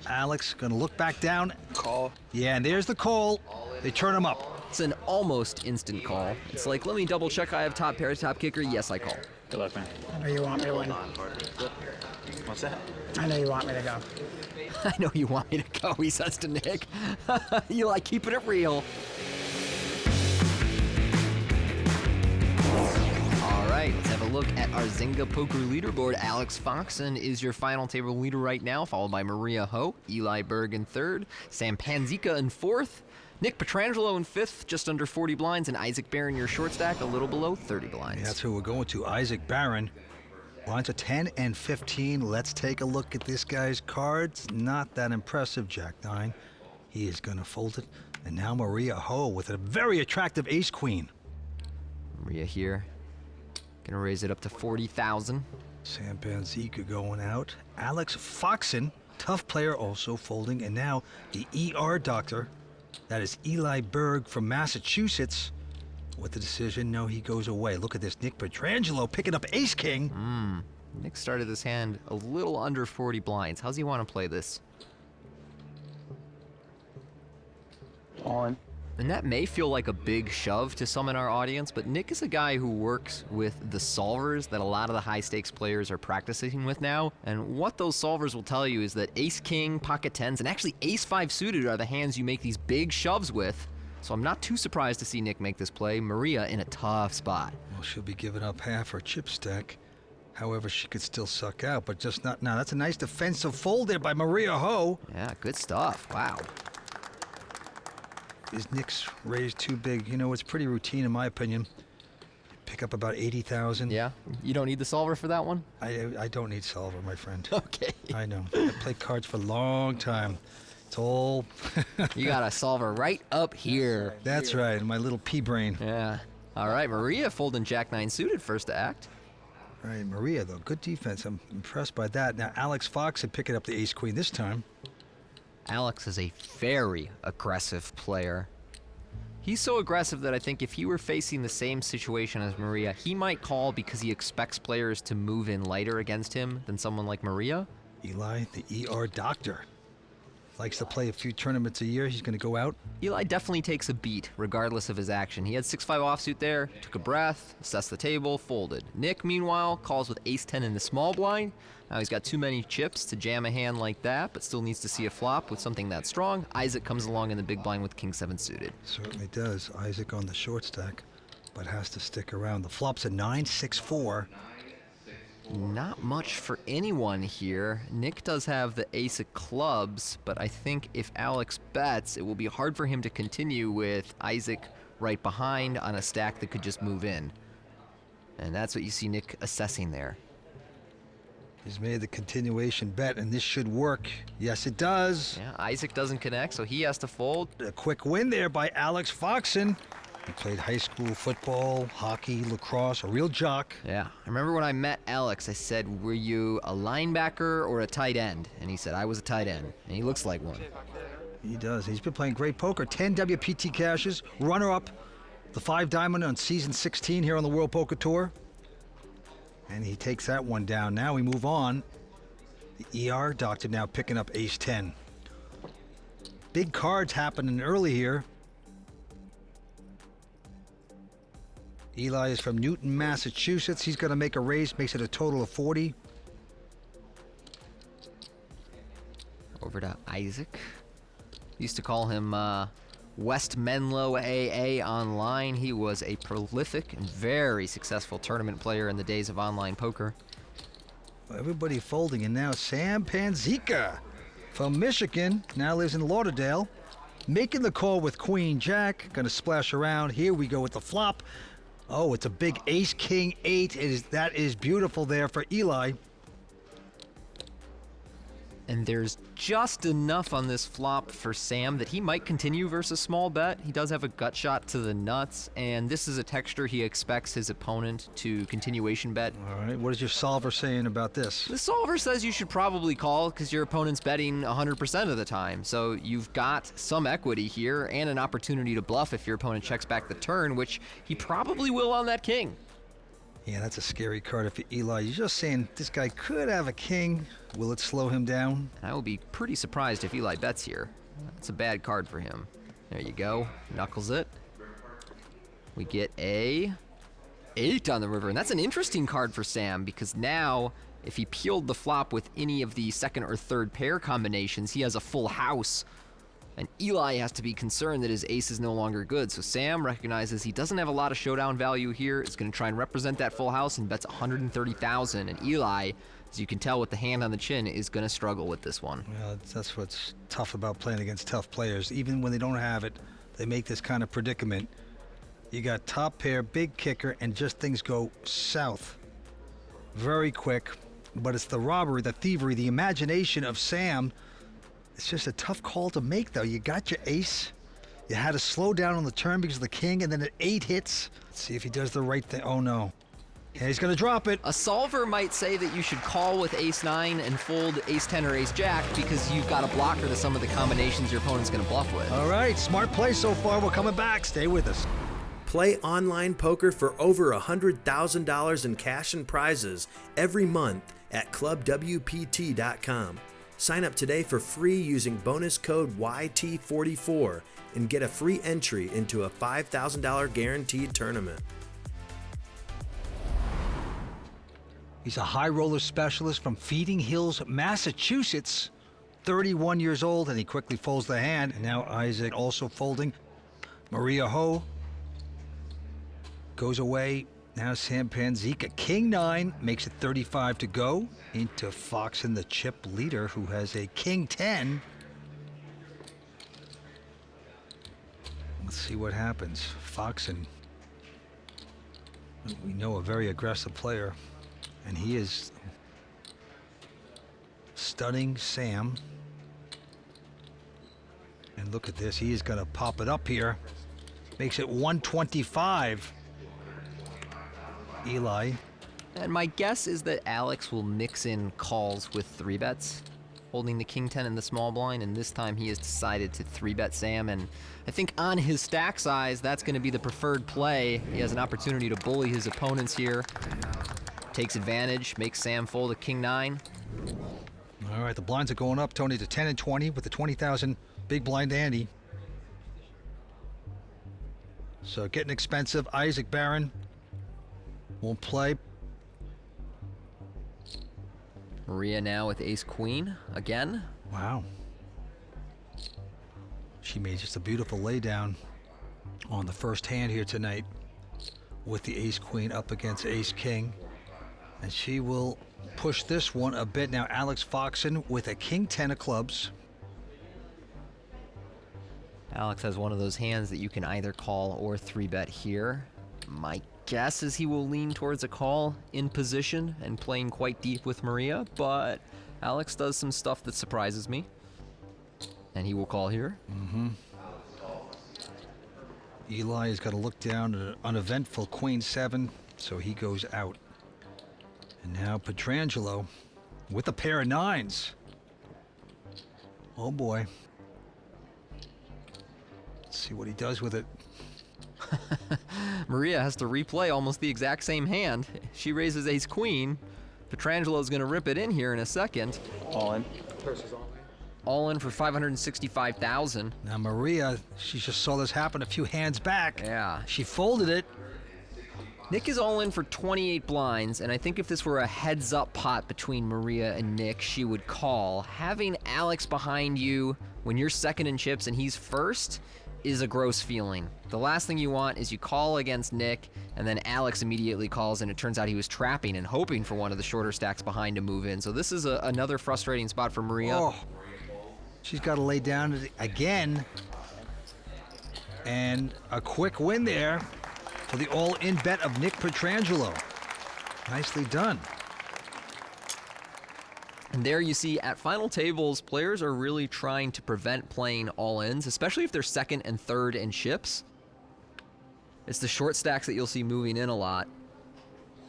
Alex gonna look back down. Call. Yeah, and there's the call. They turn him up. It's an almost instant call. It's like, let me double check I have top pair, top kicker. Yes, I call. Good luck, man. I know you want me to win. What's that? I know you want me to go. I know you want me to go, he says to Nick. You like keeping it real. All right, let's have a look at our Zynga Poker leaderboard. Alex Foxen is your final table leader right now, followed by Maria Ho, Eli Berg in third, Sam Panzica in fourth, Nick Petrangelo in fifth, just under 40 blinds, and Isaac Barron, your short stack, a little below 30 blinds. That's who we're going to, Isaac Barron. Lines of 10 and 15. Let's take a look at this guy's cards. Not that impressive, Jack-9. He is going to fold it. And now Maria Ho with a very attractive ace-queen. Maria here, gonna raise it up to 40,000. Sam Panzica going out. Alex Foxen, tough player, also folding. And now the ER doctor, that is Eli Berg from Massachusetts, with the decision, no, he goes away. Look at this, Nick Petrangelo picking up ace-king. Nick started this hand a little under 40 blinds. How's he want to play this? On. And that may feel like a big shove to some in our audience, but Nick is a guy who works with the solvers that a lot of the high-stakes players are practicing with now. And what those solvers will tell you is that ace-king, pocket tens, and actually ace-5 suited are the hands you make these big shoves with. So I'm not too surprised to see Nick make this play. Maria in a tough spot. Well, she'll be giving up half her chip stack. However, she could still suck out, but just not now. That's a nice defensive fold there by Maria Ho. Yeah, good stuff. Wow. Is Nick's raised too big? You know, it's pretty routine in my opinion. Pick up about 80,000. Yeah? You don't need the solver for that one? I don't need solver, my friend. Okay. I know. I played cards for a long time. It's all... You got a solver right up here. That's right, my little pea brain. Yeah. All right, Maria folding Jack-9 suited first to act. All right, Maria, though, good defense. I'm impressed by that. Now, Alex Foxen picking up the ace-queen this time. Alex is a very aggressive player. He's so aggressive that I think if he were facing the same situation as Maria, he might call because he expects players to move in lighter against him than someone like Maria. Eli, the ER doctor. Likes to play a few tournaments a year. He's going to go out. Eli definitely takes a beat, regardless of his action. He had 6-5 offsuit there, took a breath, assessed the table, folded. Nick, meanwhile, calls with ace-10 in the small blind. Now he's got too many chips to jam a hand like that, but still needs to see a flop with something that strong. Isaac comes along in the big blind with king-7 suited. Certainly does. Isaac on the short stack, but has to stick around. The flop's a 9-6-4. Not much for anyone here. Nick does have the ace of clubs, but I think if Alex bets, it will be hard for him to continue with Isaac right behind on a stack that could just move in. And that's what you see Nick assessing there. He's made the continuation bet, and this should work. Yes, it does. Yeah, Isaac doesn't connect, so he has to fold. A quick win there by Alex Foxen. He played high school football, hockey, lacrosse, a real jock. Yeah, I remember when I met Alex, I said, were you a linebacker or a tight end? And he said, I was a tight end, and he looks like one. He does. He's been playing great poker. 10 WPT cashes, runner-up, the 5 diamond on season 16 here on the World Poker Tour. And he takes that one down. Now we move on. The ER doctor now picking up ace-10. Big cards happening early here. Eli is from Newton, Massachusetts. He's going to make a raise, makes it a total of 40. Over to Isaac. Used to call him West Menlo AA online. He was a prolific and very successful tournament player in the days of online poker. Well, everybody folding, and now Sam Panzica from Michigan, now lives in Lauderdale, making the call with Queen Jack. Going to splash around. Here we go with the flop. Oh, it's a big ace-king 8. That is beautiful there for Eli. And there's just enough on this flop for Sam that he might continue versus small bet. He does have a gut shot to the nuts, and this is a texture he expects his opponent to continuation bet. All right, what is your solver saying about this? The solver says you should probably call because your opponent's betting 100% of the time. So you've got some equity here and an opportunity to bluff if your opponent checks back the turn, which he probably will on that king. Yeah, that's a scary card for Eli. You're just saying this guy could have a king. Will it slow him down? I would be pretty surprised if Eli bets here. That's a bad card for him. There you go. Knuckles it. We get a 8 on the river, and that's an interesting card for Sam because now if he peeled the flop with any of the second or third pair combinations, he has a full house. And Eli has to be concerned that his ace is no longer good. So Sam recognizes he doesn't have a lot of showdown value here. Is going to try and represent that full house and bets 130,000. And Eli, as you can tell with the hand on the chin, is going to struggle with this one. Well, that's what's tough about playing against tough players. Even when they don't have it, they make this kind of predicament. You got top pair, big kicker, and just things go south very quick. But it's the robbery, the thievery, the imagination of Sam. It's just a tough call to make, though. You got your ace. You had to slow down on the turn because of the king, and then at 8 hits. Let's see if he does the right thing. Oh, no. Yeah, he's going to drop it. A solver might say that you should call with ace-9 and fold ace-10 or ace-jack because you've got a blocker to some of the combinations your opponent's going to bluff with. All right, smart play so far. We're coming back. Stay with us. Play online poker for over $100,000 in cash and prizes every month at clubwpt.com. Sign up today for free using bonus code YT44 and get a free entry into a $5,000 guaranteed tournament. He's a high roller specialist from Feeding Hills, Massachusetts. 31 years old, and he quickly folds the hand. And now Isaac also folding. Maria Ho goes away. Now Sam Panzica, King 9, makes it 35 to go. Into Foxen, the chip leader, who has a King 10. Let's see what happens. Foxen, we know, a very aggressive player, and he is stunning Sam. And look at this, he is going to pop it up here. Makes it 125. Eli. And my guess is that Alex will mix in calls with 3-bets, holding the King 10 in the small blind, and this time he has decided to 3-bet Sam, and I think on his stack size, that's going to be the preferred play. He has an opportunity to bully his opponents here. Takes advantage, makes Sam fold a King 9. All right, the blinds are going up, Tony, to 10 and 20 with the 20,000 big blind ante. So getting expensive. Isaac Barron won't play. Maria now with ace-queen again. Wow. She made just a beautiful laydown on the first hand here tonight with the ace-queen up against ace-king. And she will push this one a bit. Now Alex Foxen with a King 10 of clubs. Alex has one of those hands that you can either call or 3-bet here. My guess is he will lean towards a call in position and playing quite deep with Maria, but Alex does some stuff that surprises me. And he will call here. Eli has got to look down at an uneventful Queen 7, so he goes out. And now Petrangelo with a pair of 9s. Oh boy. Let's see what he does with it. Maria has to replay almost the exact same hand. She raises ace-queen. Petrangelo's going to rip it in here in a second. All in. All in for 565,000. Now Maria, she just saw this happen a few hands back. Yeah. She folded it. Nick is all in for 28 blinds, and I think if this were a heads-up pot between Maria and Nick, she would call. Having Alex behind you when you're second in chips and he's first is a gross feeling. The last thing you want is you call against Nick, and then Alex immediately calls, and it turns out he was trapping and hoping for one of the shorter stacks behind to move in. So this is another frustrating spot for Maria. Oh, she's got to lay down again. And a quick win there for the all-in bet of Nick Petrangelo. Nicely done. And there you see, at final tables, players are really trying to prevent playing all-ins, especially if they're second and third in chips. It's the short stacks that you'll see moving in a lot,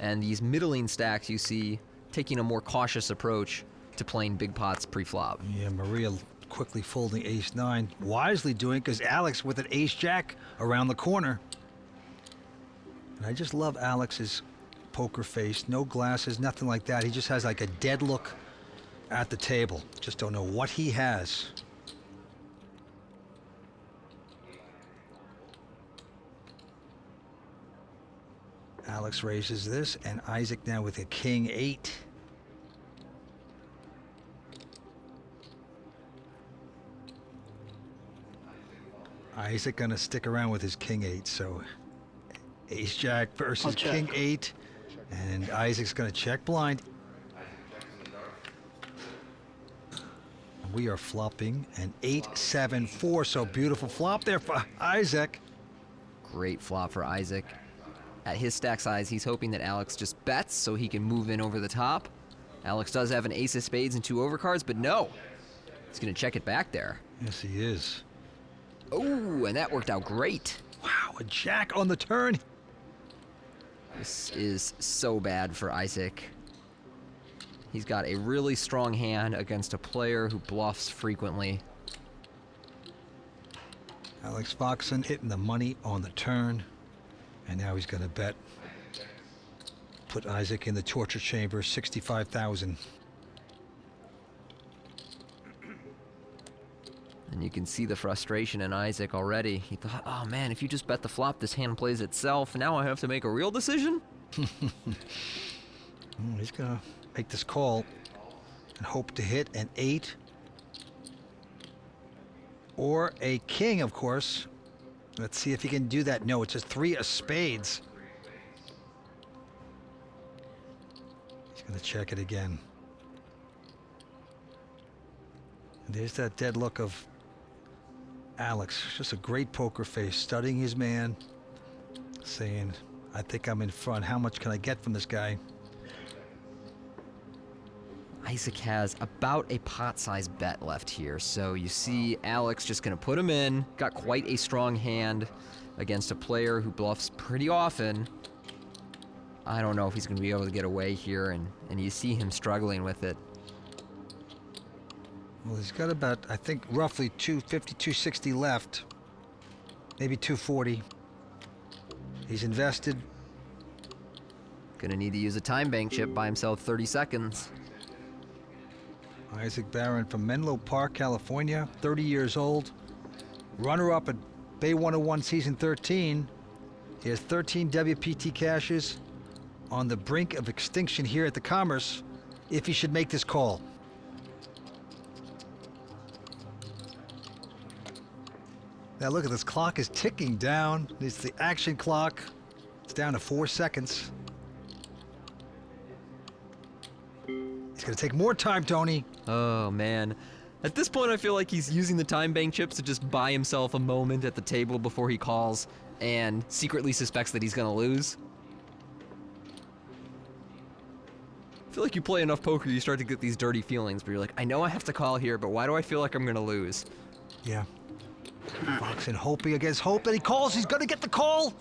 and these middling stacks you see taking a more cautious approach to playing big pots pre-flop. Yeah, Maria quickly folding ace-9. Wisely doing, because Alex with an ace-jack around the corner. And I just love Alex's poker face, no glasses, nothing like that. He just has like a dead look at the table. Just don't know what he has. Alex raises this, and Isaac now with a king 8. Isaac gonna stick around with his king 8, so ace jack versus king 8, and Isaac's gonna check blind. We are flopping an 8-7-4, so beautiful flop there for Isaac. Great flop for Isaac. At his stack size, he's hoping that Alex just bets so he can move in over the top. Alex does have an ace of spades and 2 overcards, but no. He's gonna check it back there. Yes, he is. Oh, and that worked out great. Wow, a jack on the turn. This is so bad for Isaac. He's got a really strong hand against a player who bluffs frequently. Alex Foxen hitting the money on the turn. And now he's gonna bet. Put Isaac in the torture chamber, 65,000. And you can see the frustration in Isaac already. He thought, oh man, if you just bet the flop, this hand plays itself. Now I have to make a real decision? He's gonna make this call and hope to hit an 8 or a king, of course. Let's see if he can do that. No, it's a 3 of spades. He's gonna check it again. And there's that dead look of Alex. Just a great poker face, studying his man, saying, I think I'm in front. How much can I get from this guy? Isaac has about a pot-sized bet left here, so you see Alex just gonna put him in. Got quite a strong hand against a player who bluffs pretty often. I don't know if he's gonna be able to get away here, and you see him struggling with it. Well, he's got about, I think, roughly 250, 260 left. Maybe 240. He's invested. Gonna need to use a time bank chip, buy himself 30 seconds. Isaac Barron from Menlo Park, California, 30 years old. Runner-up at Bay 101 Season 13. He has 13 WPT caches, on the brink of extinction here at the Commerce if he should make this call. Now look at this, clock is ticking down. It's the action clock. It's down to 4 seconds. It's gonna take more time, Tony. Oh man. At this point I feel like he's using the time bank chips to just buy himself a moment at the table before he calls and secretly suspects that he's gonna lose. I feel like you play enough poker, you start to get these dirty feelings where you're like, I know I have to call here, but why do I feel like I'm gonna lose? Yeah. Foxen hoping against hope that he calls. He's gonna get the call.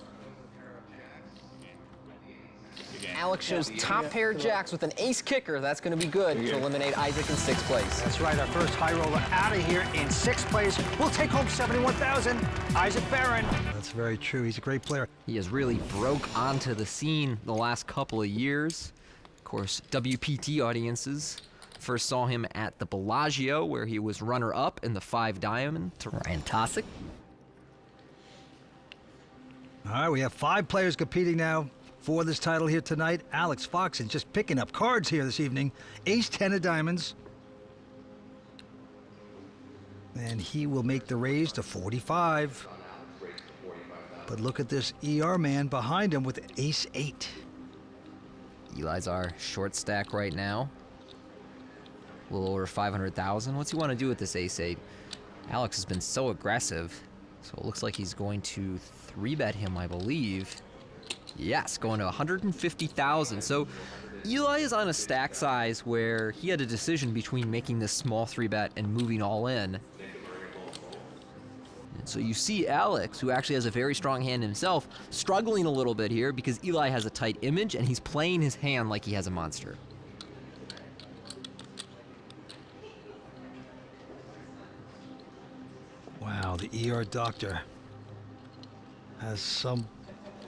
Alex shows top pair jacks with an ace kicker. That's going to be good to eliminate Isaac in 6th place. That's right, our first high roller out of here in 6th place. We'll take home 71,000. Isaac Barron. That's very true. He's a great player. He has really broke onto the scene the last couple of years. Of course, WPT audiences first saw him at the Bellagio, where he was runner-up in the 5 diamond to Ryan Tosick. All right, we have 5 players competing now for this title here tonight. Alex Foxen just picking up cards here this evening. Ace 10 of diamonds. And he will make the raise to 45. But look at this ER man behind him with ace 8. Eli's our short stack right now. A little over 500,000. What's he want to do with this ace 8? Alex has been so aggressive, so it looks like he's going to 3-bet him, I believe. Yes, going to 150,000. So Eli is on a stack size where he had a decision between making this small 3-bet and moving all in. And so you see Alex, who actually has a very strong hand himself, struggling a little bit here because Eli has a tight image and he's playing his hand like he has a monster. Wow, the ER doctor has some...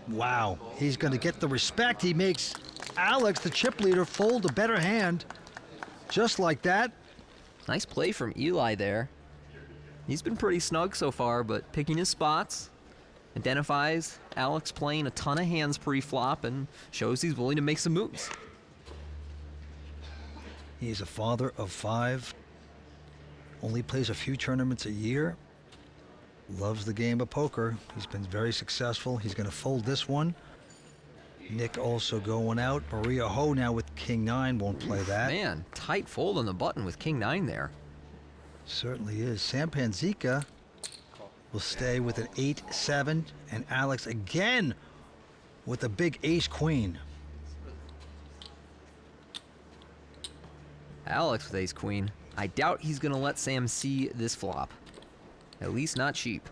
Wow, he's going to get the respect. He makes Alex, the chip leader, fold a better hand. Just like that. Nice play from Eli there. He's been pretty snug so far, but picking his spots, identifies Alex playing a ton of hands pre-flop and shows he's willing to make some moves. He's a father of 5. Only plays a few tournaments a year. Loves the game of poker. He's been very successful. He's going to fold this one. Nick also going out. Maria Ho now with King 9 won't play that. Man, tight fold on the button with King 9 there. Certainly is. Sam Panzica will stay with an 8-7, and Alex again with a big ace-queen. Alex with ace-queen. I doubt he's going to let Sam see this flop. At least not cheap.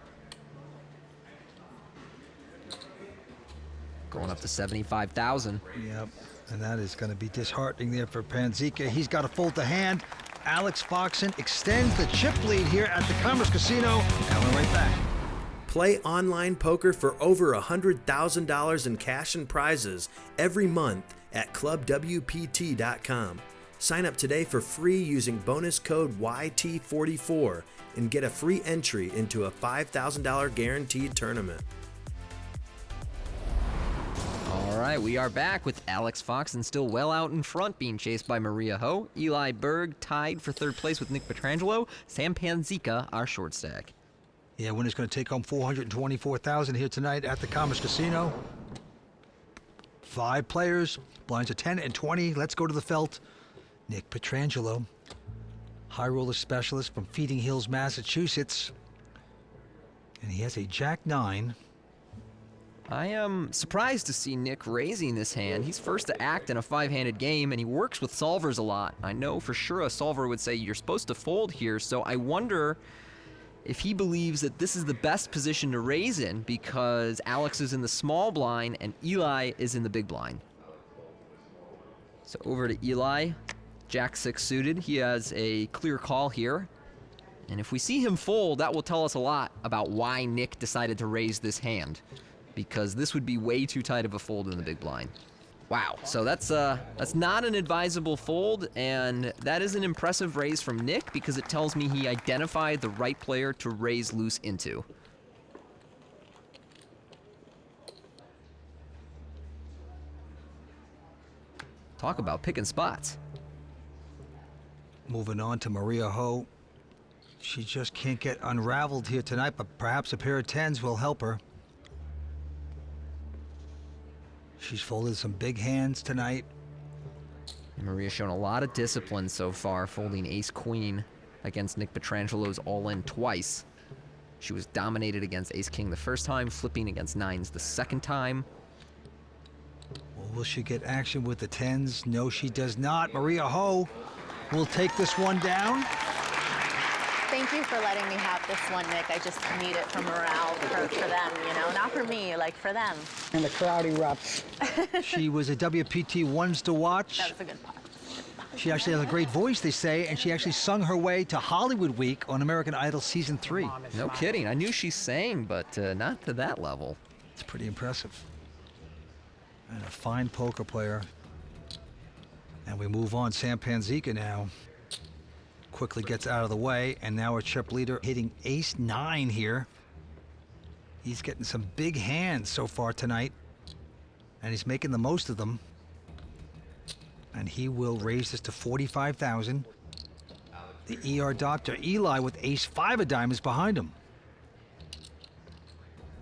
Going up to 75,000. Yep, and that is going to be disheartening there for Panzica. He's got to fold the hand. Alex Foxen extends the chip lead here at the Commerce Casino, and we're right back. Play online poker for over $100,000 in cash and prizes every month at clubwpt.com. Sign up today for free using bonus code YT44 and get a free entry into a $5,000 guaranteed tournament. All right, we are back with Alex Foxen still well out in front, being chased by Maria Ho. Eli Berg tied for 3rd place with Nick Petrangelo. Sam Panzica, our short stack. Yeah, winner's going to take home $424,000 here tonight at the Commerce Casino. 5 players, blinds are 10 and 20. Let's go to the felt. Nick Petrangelo, high roller specialist from Feeding Hills, Massachusetts. And he has a Jack-9. I am surprised to see Nick raising this hand. He's first to act in a 5-handed game, and he works with solvers a lot. I know for sure a solver would say you're supposed to fold here, so I wonder if he believes that this is the best position to raise in because Alex is in the small blind and Eli is in the big blind. So over to Eli, Jack-6 suited. He has a clear call here. And if we see him fold, that will tell us a lot about why Nick decided to raise this hand, because this would be way too tight of a fold in the big blind. Wow, so that's not an advisable fold, and that is an impressive raise from Nick because it tells me he identified the right player to raise loose into. Talk about picking spots. Moving on to Maria Ho. She just can't get unraveled here tonight, but perhaps a pair of 10s will help her. She's folded some big hands tonight. Maria's shown a lot of discipline so far, folding ace-queen against Nick Petrangelo's all-in twice. She was dominated against ace-king the first time, flipping against 9s the second time. Well, will she get action with the 10s? No, she does not. Maria Ho will take this one down. Thank you for letting me have this one, Nick. I just need it for morale, for them, you know? Not for me, like for them. And the crowd erupts. She was a WPT ones to watch. That was a good part. She actually has a great voice, they say, and she actually sung her way to Hollywood Week on American Idol Season 3. No kidding. I knew she sang, but not to that level. It's pretty impressive. And a fine poker player. And we move on. Sam Panzica now quickly gets out of the way, and now our chip leader hitting ace-9 here. He's getting some big hands so far tonight, and he's making the most of them. And he will raise this to 45,000. The ER doctor, Eli, with ace-5 of diamonds behind him.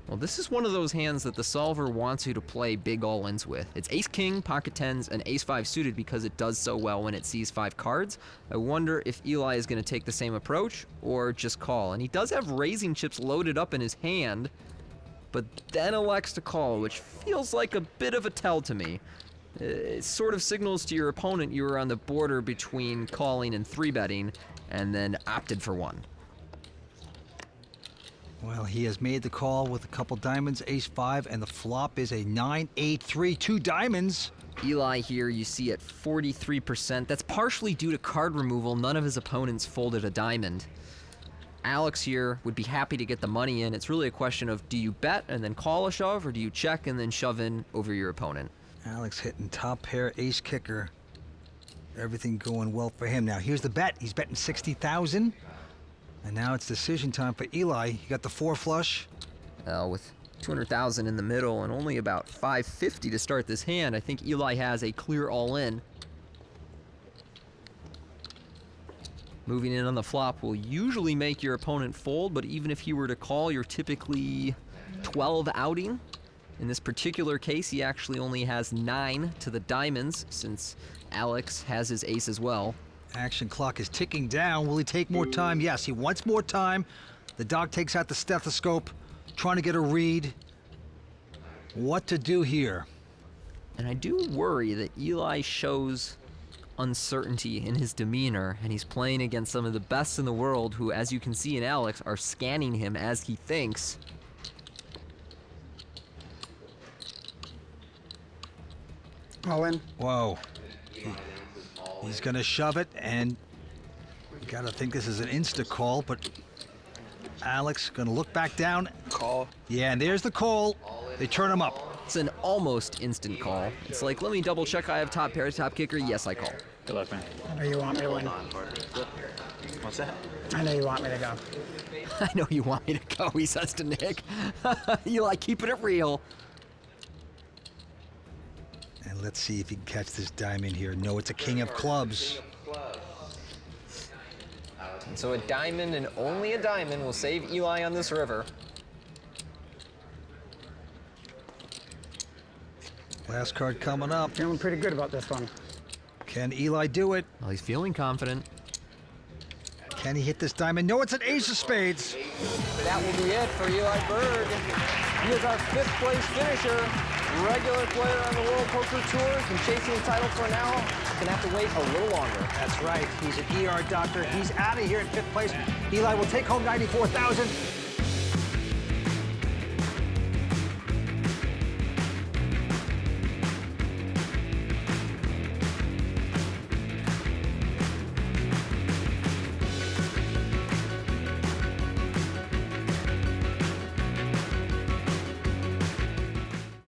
Well, this is one of those hands that the solver wants you to play big all-ins with. It's ace-king, pocket 10s, and ace-5 suited because it does so well when it sees 5 cards. I wonder if Eli is going to take the same approach or just call. And he does have raising chips loaded up in his hand, but then elects to call, which feels like a bit of a tell to me. It sort of signals to your opponent you were on the border between calling and 3-betting, and then opted for 1. Well, he has made the call with a couple diamonds, ace-5, and the flop is a 9-8-3, 2 diamonds. Eli here you see at 43%. That's partially due to card removal. None of his opponents folded a diamond. Alex here would be happy to get the money in. It's really a question of, do you bet and then call a shove, or do you check and then shove in over your opponent? Alex hitting top pair, ace kicker. Everything going well for him. Now here's the bet. He's betting 60,000. And now it's decision time for Eli. He got the 4 flush. With 200,000 in the middle and only about 550 to start this hand, I think Eli has a clear all-in. Moving in on the flop will usually make your opponent fold, but even if he were to call, you're typically 12 outing. In this particular case, he actually only has 9 to the diamonds, since Alex has his ace as well. Action clock is ticking down. Will he take more time? Yes, he wants more time. The dog takes out the stethoscope, trying to get a read. What to do here? And I do worry that Eli shows uncertainty in his demeanor, and he's playing against some of the best in the world who, as you can see in Alex, are scanning him as he thinks. All in. Whoa. He's gonna shove it, and you gotta think this is an insta call, but Alex gonna look back down. Call. Yeah, and there's the call. They turn him up. It's an almost instant call. It's like, let me double check I have top pair, top kicker. Yes, I call. Good luck, man. I know you want me to win. What's that? I know you want me to go. I know you want me to go, he says to Nick. Eli, keeping it real. And let's see if he can catch this diamond here. No, it's a king of clubs. And so a diamond and only a diamond will save Eli on this river. Last card coming up. Feeling pretty good about this one. Can Eli do it? Well, he's feeling confident. Can he hit this diamond? No, it's an ace of spades. That will be it for Eli Berg. He is our 5th place finisher. Regular player on the World Poker Tour. Been chasing the title for now. Gonna have to wait a little longer. That's right. He's an ER doctor. He's out of here in 5th place. Eli will take home 94,000.